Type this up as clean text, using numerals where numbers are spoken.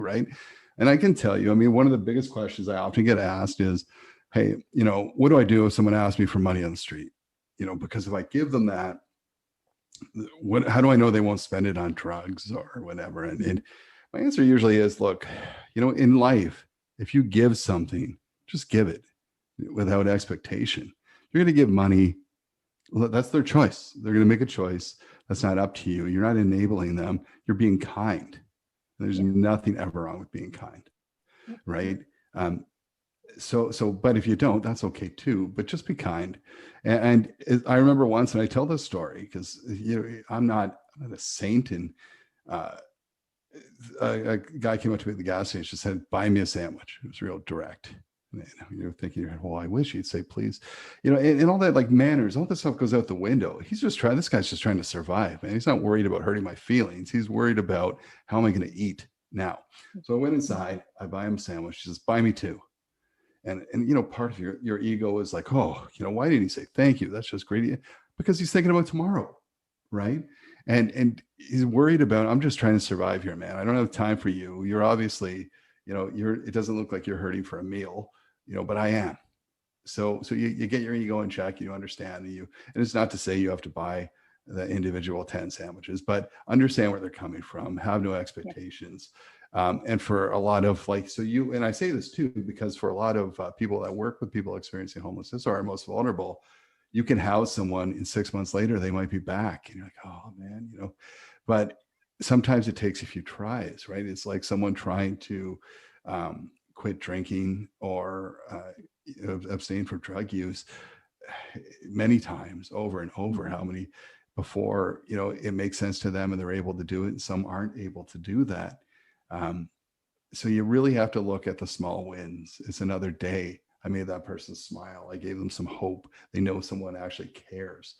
right? And I can tell you, I mean, one of the biggest questions I often get asked is, hey, what do I do if someone asks me for money on the street? Because if I give them that, how do I know they won't spend it on drugs or whatever? And my answer usually is, look, in life, if you give something, just give it without expectation. You're going to give money. That's their choice. They're going to make a choice. That's not up to you. You're not enabling them. You're being kind. There's nothing ever wrong with being kind, right? Um, but if you don't, that's okay too. But just be kind. And I remember once, and I tell this story because I'm not a saint. And uh, a guy came up to me at the gas station and said, "Buy me a sandwich." It was real direct. And, you're thinking, well, I wish he'd say, please, and all that, like manners, all this stuff goes out the window. This guy's just trying to survive, man. He's not worried about hurting my feelings. He's worried about how am I going to eat now. So I went inside, I buy him a sandwich. He says, buy me two. And part of your ego is like, oh, why didn't he say thank you? That's just great. Because he's thinking about tomorrow, right? And he's worried about, I'm just trying to survive here, man. I don't have time for you. You're obviously, it doesn't look like you're hurting for a meal, but I am. So you get your ego in check, you understand and it's not to say you have to buy the individual 10 sandwiches, but understand where they're coming from, have no expectations. And for a lot of and I say this too, because for a lot of people that work with people experiencing homelessness or are most vulnerable, you can house someone and 6 months later, they might be back. And you're like, oh man, but sometimes it takes a few tries, right? It's like someone trying to quit drinking or abstain from drug use many times over and over. How many before, it makes sense to them and they're able to do it. And some aren't able to do that. So you really have to look at the small wins. It's another day. I made that person smile. I gave them some hope. They know someone actually cares.